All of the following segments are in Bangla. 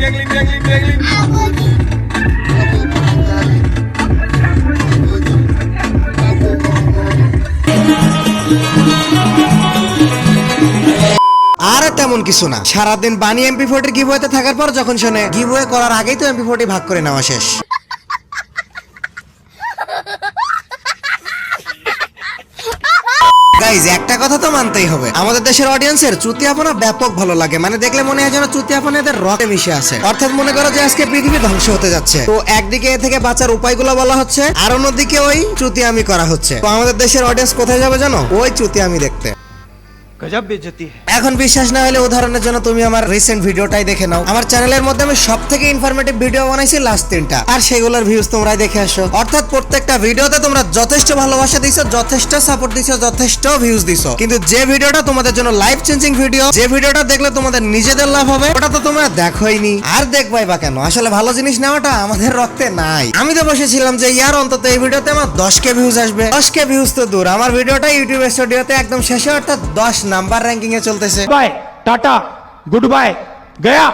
আর তেমন কিছু না, সারাদিন বানি MP40 গিভওয়েতে থাকার পর যখন শুনে গিভওয়ে করার আগেই তো MP40 ভাগ করে নেওয়া শেষ। গাইজ একটা কথা তো মানতেই হবে, আমাদের দেশের অডিয়েন্সের চুতিয়াপনা ব্যাপক ভালো লাগে। মানে দেখলে মনে হয় যেন চুতিয়াপনা এদের রক্তে মিশে আছে। অর্থাৎ মনে করো যে আজকে পৃথিবী ধ্বংস হতে যাচ্ছে, তো একদিকে এ থেকে বাঁচার উপায়গুলো বলা হচ্ছে, আর অন্যদিকে ওই চুতিয়ামি করা হচ্ছে। তো আমাদের দেশের অডিয়েন্স কোথায় যাবে জানো? ওই চুতিয়ামি দেখতে। গজব বেজতি। এখন বিশ্বাস না হলে উদাহরণের জন্য তুমি আমার রিসেন্ট ভিডিওটাই দেখে নাও। আমার চ্যানেলের মধ্যে আমি সবথেকে ইনফরমেটিভ ভিডিও বানাইছি লাস্ট 3টা, আর সেগুলোর ভিউজ তোমরাই দেখে আসো। অর্থাৎ প্রত্যেকটা ভিডিওতে তোমরা যথেষ্ট ভালোবাসা দিছো, যথেষ্ট সাপোর্ট দিছো, যথেষ্ট ভিউজ দিছো, কিন্তু যে ভিডিওটা তোমাদের জন্য লাইফ চেঞ্জিং ভিডিও, যে ভিডিওটা দেখলে তোমাদের নিজেদের লাভ হবে, ওটা তো তোমরা দেখোইনি। আর দেখবাই বা কেন? আসলে ভালো জিনিস নেওয়াটা আমাদের রক্তে নাই। আমি তো বসেছিলাম যে ইয়ার অন্তত এই ভিডিওতে আমার 10k ভিউজ আসবে। 10k ভিউজ তো দূর, আমার ভিডিওটা ইউটিউব স্টুডিওতে একদম শেষে অর্থাৎ 10 নাম্বার র্যাঙ্কিং এ চলতেছে। বাই টাটা গুড বাই গয়া।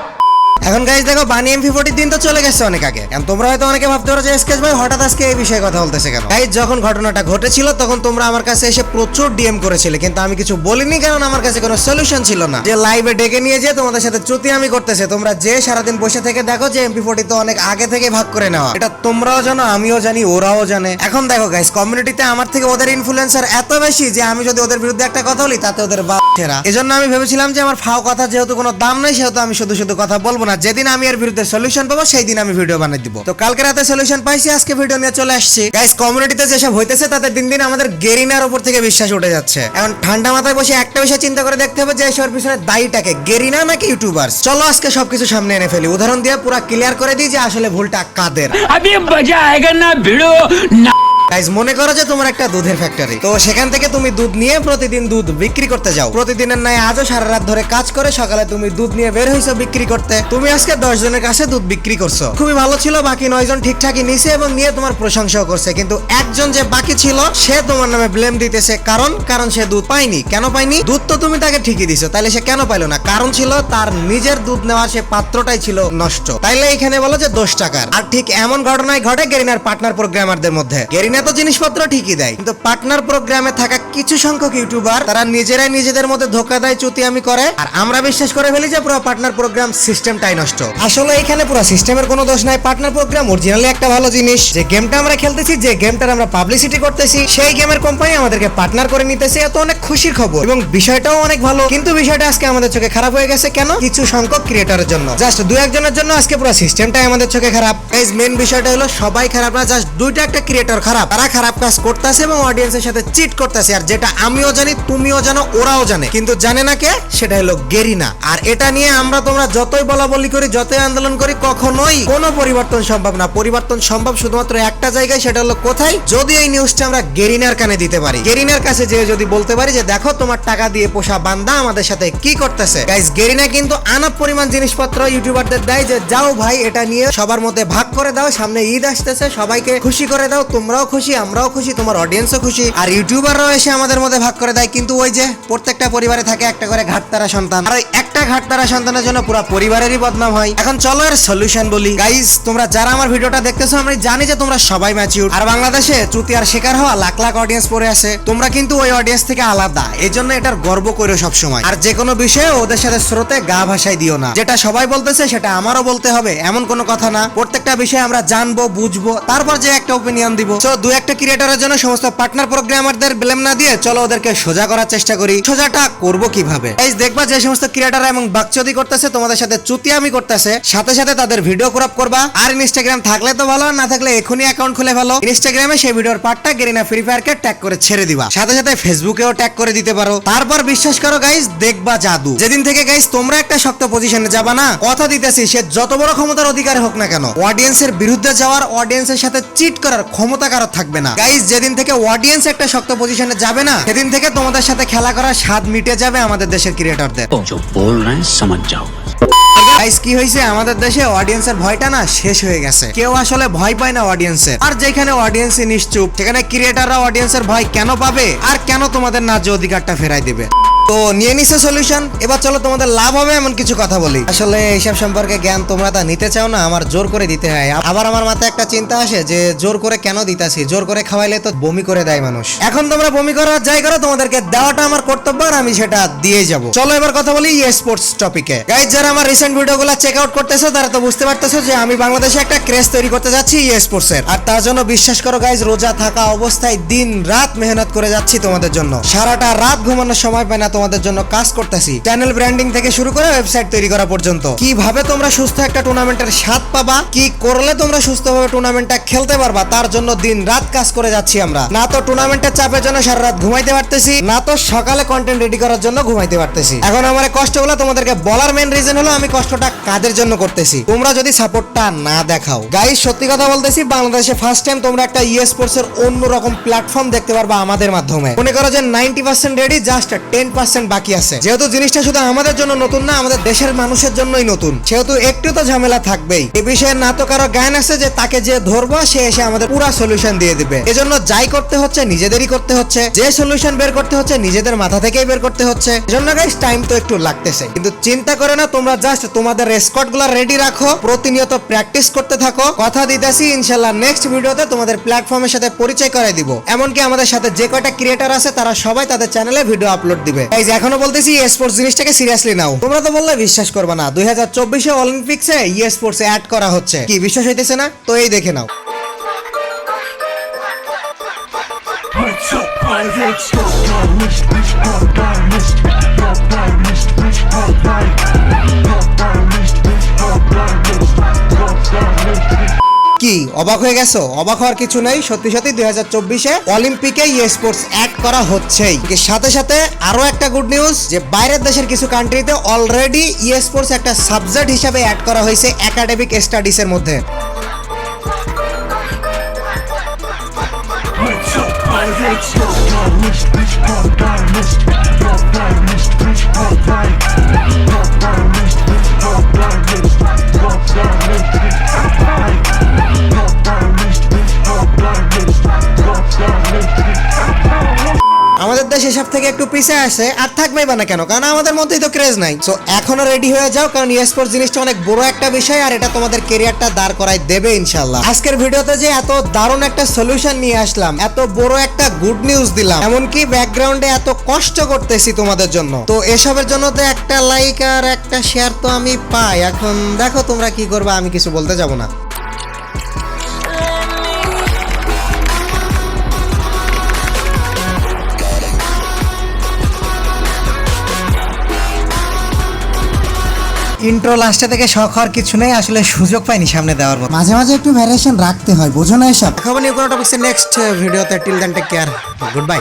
এখন গাইজ দেখো, বানি MP40 দিন তো চলে গেছে অনেক আগে। এখন তোমরা হয়তো অনেকে ভাবতে পারো যে স্কেচ ভাই হঠাৎ আজকে এই বিষয়ে কথা বলতেছে কেন? গাইজ যখন ঘটনাটা ঘটেছিল তখন তোমরা আমার কাছে এসে প্রচুর ডিএম করেছিলে, কিন্তু আমি কিছু বলিনি, কারণ আমার কাছে কোনো সলিউশন ছিল না। যে লাইভে ডেকে নিয়ে যে তোমাদের সাথে চুতিয়ামি করতেছে, তোমরা যে সারাদিন বসে থেকে দেখো যে MP40 তো অনেক আগে থেকে ভাগ করে নেওয়া, এটা তোমরাও জানো, আমিও জানি, ওরাও জানে। এখন দেখো গাইজ, কমিউনিটিতে আমার থেকে ওদের ইনফ্লুয়েন্সার এত বেশি যে আমি যদি ওদের বিরুদ্ধে একটা কথা বলি তাতে ওদের বাপ ছেড়া। এজন্য আমি ভেবেছিলাম যে আমার ফাও কথা যেহেতু কোনো দাম নাই, সেহেতু আমি শুধু শুধু কথা বলবো না। যেদিন আমি এর বিরুদ্ধে সলিউশন পাবো সেই দিন আমি ভিডিও বানিয়ে দিব। তো কালকে রাতে সলিউশন পাইছি, আজকে ভিডিও নিয়ে চলে আসছি। গাইস, কমিউনিটিতে যেসব হইতেছে তাতে দিন দিন আমাদের গেরিনার উপর থেকে বিশ্বাস উঠে যাচ্ছে। এখন ঠান্ডা মাথায় বসে একটা বিষয় চিন্তা করে দেখতে হবে যে এসবের পিছনে দায়ীটাকে, গেরিনা নাকি ইউটিউবার্স? চলো আজকে সবকিছু সামনে এনে ফেলি, উদাহরণ দিয়ে পুরো ক্লিয়ার করে দিই যে আসলে ভুলটা কাদের। আবে মজা আয়েগা না ভিডিও না। গাইস, মনে করো যে তোমার একটা দুধের ফ্যাক্টরি, তো সেখান থেকে তুমি দুধ নিয়ে প্রতিদিন দুধ বিক্রি করতে যাও। প্রতিদিনের ন্যায় আজও সারা রাত ধরে কাজ করে সকালে তুমি দুধ নিয়ে বের হইছো বিক্রি করতে। তুমি আজকে 10 জনের কাছে দুধ বিক্রি করছো, খুবই ভালো ছিল, বাকি 9 জন ঠিকঠাকই নিছে এবং নিয়ে তোমার প্রশংসাও করছে। কিন্তু একজন যে বাকি ছিল সে তোমার নামে ব্লেম দিতেছে, কারণ সে দুধ পায়নি। কেন পায়নি? দুধ তো তুমি তাকে ঠিকই দিছো, তাইলে সে কেন পাইলো না? কারণ ছিল তার নিজের দুধ নেওয়ার সে পাত্রটাই ছিল নষ্ট। তাইলে এখানে বলো যে দোষ টাকার। আর ঠিক এমন ঘটনাই ঘটে গেরিনার পার্টনার প্রোগ্রামারদের মধ্যে। গেরিনা তো জিনিসপত্র ঠিকই দেয়, কিন্তু পার্টনার প্রোগ্রামে থাকা কিছু সংখ্যক ইউটিউবার তারা নিজেরাই নিজেদের মধ্যে ধোঁকা দেয়, চুতিয়ামি করে, আর আমরা বিশ্বাস করে ফেলি যে পুরো পার্টনার প্রোগ্রাম সিস্টেমটাই নষ্ট। আসলে এখানে পুরো সিস্টেমের কোনো দোষ নাই। পার্টনার প্রোগ্রাম অরিজিনালি একটা ভালো জিনিস। যে গেমটা আমরা খেলতেছি, যে গেমটার আমরা পাবলিসিটি করতেছি, সেই গেমের কোম্পানি আমাদেরকে পার্টনার করে নিতেছে, এত অনেক খুশির খবর এবং বিষয়টাও অনেক ভালো। কিন্তু বিষয়টা আজকে আমাদের চোখে খারাপ হয়ে গেছে কেন? কিছু সংখ্যক ক্রিয়েটরের জন্য, জাস্ট 2-1 জনের জন্য আজকে পুরো সিস্টেমটাই আমাদের চোখে খারাপ। গাইস, মেইন বিষয়টা হলো সবাই খারাপ না, জাস্ট 2টা একটা ক্রিয়েটর খারাপ। তারা খারাপ কাজ করতেছে এবং অডিয়েন্সের সাথে চিট করতেছে, আর যেটা আমিও জানি, তুমিও জানো, ওরাও জানে, কিন্তু জানে না কে? সেটা হলো গেরিনা। আর এটা নিয়ে আমরা তোমরা যতই বলা বলি করি, যতই আন্দোলন করি, কখনোই কোনো পরিবর্তন সম্ভব না। পরিবর্তন সম্ভব শুধুমাত্র একটা জায়গায়, সেটা হলো কোথায়? যদি এই নিউজটা আমরা গেরিনার কানে দিতে পারি, গেরিনার কাছে যে যদি বলতে পারি যে দেখো তোমার টাকা দিয়ে পোষা বান্দা আমাদের সাথে কি করতেছে। গাইস, গেরিনা কিন্তু আনাপ পরিমাণ জিনিসপত্র ইউটিউবারদের দেয় যে যাও ভাই এটা নিয়ে সবার মধ্যে ভাগ করে দাও, সামনে ঈদ আসতেছে, সবাইকে খুশি করে দাও, তোমরাও খুশি, আমরাও খুশি, তোমার অডিয়েন্সও খুশি। আর ইউটিউবাররাও এসে আমাদের মধ্যে ভাগ করে দেয়। কিন্তু ওই যে প্রত্যেকটা পরিবারে থাকে একটা করে ঘাটতারা সন্তান, আর ওই একটা ঘাটতারা সন্তানের জন্য পুরো পরিবারেরই বদনাম হয়। এখন চলো এর সলিউশন বলি। গাইস, তোমরা যারা আমার ভিডিওটা দেখতেছো, আমি জানি যে তোমরা সবাই ম্যাচিউর, আর বাংলাদেশে চুতিয়ার শিকার হওয়া লাখ লাখ অডিয়েন্স পড়ে আছে। তোমরা কিন্তু ওই অডিয়েন্স থেকে আলাদা, এজন্য এটার গর্ব করো সব সময়। আর যে কোনো বিষয়ে ওদের সাথে স্রোতে গা ভাসাই দিও না। যেটা সবাই বলতেছে সেটা আমারও বলতে হবে এমন কোনো কথা না। প্রত্যেকটা বিষয়ে আমরা জানবো, বুঝবো, তারপর যে একটা ওপিনিয়ন দিব। তো 2-1 ক্রিয়েটরের জন্য সমস্ত পার্টনার প্রোগ্রামারদের ব্লেম না দিয়ে চলো ওদেরকে সোজা করার চেষ্টা করি। সোজাটা করবো কিভাবে? গাইস, দেখবা যে সমস্ত ক্রিয়েটর এবং বাকচুদি করতেছে, তোমাদের সাথে চুতিয়ামি করতেছে, সাথে সাথে তাদের ভিডিও ক্রপ করবা। আর ইনস্টাগ্রাম থাকলে তো ভালো, না থাকলে এখনই অ্যাকাউন্ট খুলে ফেলো। ইনস্টাগ্রামে সেই ভিডিওর পার্টটা গেরিনা ফ্রি ফায়ারকে ট্যাগ করে ছেড়ে দিবা, সাথে সাথে ফেসবুকেও ট্যাগ করে দিতে পারো। তারপর বিশ্বাস করো গাইস, দেখবা জাদু। যেদিন থেকে গাইস তোমরা একটা শক্ত পজিশনে যাবা না, কথা দিতেছি, সে যত বড় ক্ষমতার অধিকার হোক না কেন, অডিয়েন্সের বিরুদ্ধে যাওয়ার, অডিয়েন্সের সাথে চিট করার ক্ষমতা কারো থাকবে না। গাইস, যেদিন থেকে অডিয়েন্স একটা শক্ত পজিশনে যাবে না, সেদিন থেকে তোমাদের সাথে খেলা করার স্বাদ মিটে যাবে আমাদের দেশের ক্রিয়েটরদের। जो बोल रहे हैं समझ जाओ। গাইস কি হয়েছে, আমাদের দেশে অডিয়েন্সের ভয়টা না শেষ হয়ে গেছে। কেউ আসলে ভয় পায় না অডিয়েন্সের। আর যেখানে অডিয়েন্সই নিশ্চুপ, সেখানে ক্রিয়েটাররা অডিয়েন্সের ভয় কেন পাবে আর কেন তোমাদের ন্যায্য অধিকারটা ফেরাই দিবে? তো নিয়ে নিছে সলিউশন। এবার চলো তোমাদের লাভ হবে এমন কিছু কথা বলি। আসলে এইসব সম্পর্কে জ্ঞান তোমরা তা নিতে চাও না, আমার জোর করে দিতে হয়। আবার আমার মাথায় একটা চিন্তা আসে যে জোর করে কেন দিতাছি, জোর করে খাওয়াইলে তো বমি করে দেয় মানুষ। এখন তোমরা বমি করার যাই করো, তোমাদেরকে দেওয়াটা আমার কর্তব্য আর আমি সেটা দিয়ে যাব। চলো এবার কথা বলি স্পোর্টস টপিকে। গাইজ, যারা আমার রিসেন্ট ভিডিওগুলো চেক আউট করতেছো তারা তো বুঝতে পারতেছো যে আমি বাংলাদেশে একটা ক্রেজ তৈরি করতে যাচ্ছি স্পোর্টস এর। আর তার জন্য বিশ্বাস করো গাইজ, রোজা থাকা অবস্থায় দিন রাত মেহনত করে যাচ্ছি তোমাদের জন্য। সারাটা রাত ঘুমানোর সময় পাই না তোমাদের জন্য কাজ করতেছি। চ্যানেল ব্র্যান্ডিং থেকে শুরু করে ওয়েবসাইট তৈরি করা পর্যন্ত। কিভাবে তোমরা সুস্থ একটা টুর্নামেন্টের স্বাদ পাবা, কি করলে তোমরা সুস্থভাবে টুর্নামেন্টটা খেলতে পারবা, তার জন্য দিন রাত কাজ করে যাচ্ছি আমরা। না তো টুর্নামেন্টের চাপের জন্য সারা রাত ঘুমাইতে পারতেছি, না তো সকালে কন্টেন্ট রেডি করার জন্য ঘুমাইতে পারতেছি। এখন আমার এই কষ্টগুলো তোমাদেরকে বলার মেন রিজন হলো আমি কষ্টটা কাদের জন্য করতেছি, তোমরা যদি সাপোর্টটা না দেখাও। গাইস, সত্যি কথা বলতেছি, বাংলাদেশে ফার্স্ট টাইম তোমরা একটা স্পোর্টস এর অন্যরকম প্ল্যাটফর্ম দেখতে পারবা আমাদের মাধ্যমে। মনে করো যে 90% রেডি, জাস্ট 10% বাকি আছে। যেহেতু জিনিসটা শুধু আমাদের জন্য নতুন না, আমাদের দেশের মানুষের জন্যই নতুন, সেহেতু একটু তো ঝামেলা থাকবেই। এ বিষয়ে না তো কারো জ্ঞান আছে যে তাকে যে ধরবো সে এসে আমাদের পুরো সলিউশন দিয়ে দিবে। এজন্য যাই করতে হচ্ছে নিজেদেরই করতে হচ্ছে, যে সলিউশন বের করতে হচ্ছে নিজেদের মাথা থেকেই বের করতে হচ্ছে। এজন্য গাইস টাইম তো একটু লাগতেছে, কিন্তু চিন্তা করে না, তোমরা জাস্ট তোমাদের রেসকর্ড গুলা রেডি রাখো, প্রতিনিয়ত প্র্যাকটিস করতে থাকো। কথা দিতেছি ইনশাল্লাহ নেক্সট ভিডিওতে তোমাদের প্ল্যাটফর্মের সাথে পরিচয় করাই দিব। এমনকি আমাদের সাথে যে কয়টা ক্রিয়েটার আছে তারা সবাই তাদের চ্যানেলে ভিডিও আপলোড দিবে। গাইস, এখনো বলতেছি স্পোর্টস জিনিসটাকে সিরিয়াসলি নাও। তোমরা তো বললে বিশ্বাস করবে না, 2024 অলিম্পিক্সে স্পোর্টস অ্যাড করা হচ্ছে। কি বিশ্বাস হইতেছে না? তো এই দেখে নাও। কি অবাক হয়ে গেছো? অবাক হওয়ার কিছু নাই। সত্যি সত্যি 2024 অলিম্পিকে স্পোর্টস অ্যাড করা হচ্ছেই। সাথে সাথে আরো একটা গুড নিউজ, যে বাইরের দেশের কিছু কান্ট্রিতে অলরেডি স্পোর্টস একটা সাবজেক্ট হিসাবে অ্যাড করা হয়েছে একাডেমিক স্টাডিজ এর মধ্যে। আমাদের দেশ এসব থেকে একটু পিছিয়ে আসে, আর থাকবেই বা না কেন, কারণ আমাদের মধ্যেই তো ক্রেজ নাই। সো এখনো রেডি হয়ে যাও, কারণ স্পোর্টস জিনিসটা অনেক বড় একটা বিষয়, আর এটা তোমাদের ক্যারিয়ারটা দাঁড় করাই দেবে ইনশাআল্লাহ। আজকের ভিডিওতে যে এত দারুণ একটা সলিউশন নিয়ে আসলাম, এত বড় একটা গুড নিউজ দিলাম, এমনকি ব্যাকগ্রাউন্ডে এত কষ্ট করতেছি তোমাদের জন্য, তো এসবের জন্য তো একটা লাইক আর একটা শেয়ার তো আমি পাই। এখন দেখো তোমরা কি করবে, আমি কিছু বলতে যাব না। ইন্ট্রো লাস্টে থেকে শখ হওয়ার কিছু নেই, আসলে সুযোগ পাইনি সামনে দেওয়ার মতো। মাঝে মাঝে একটু ভ্যারিয়েশন রাখতে হয়, বোঝো না এসব। খাবার নিয়ে কোনো টপিক্সে নেক্সট ভিডিওতে। Till then take care, good by.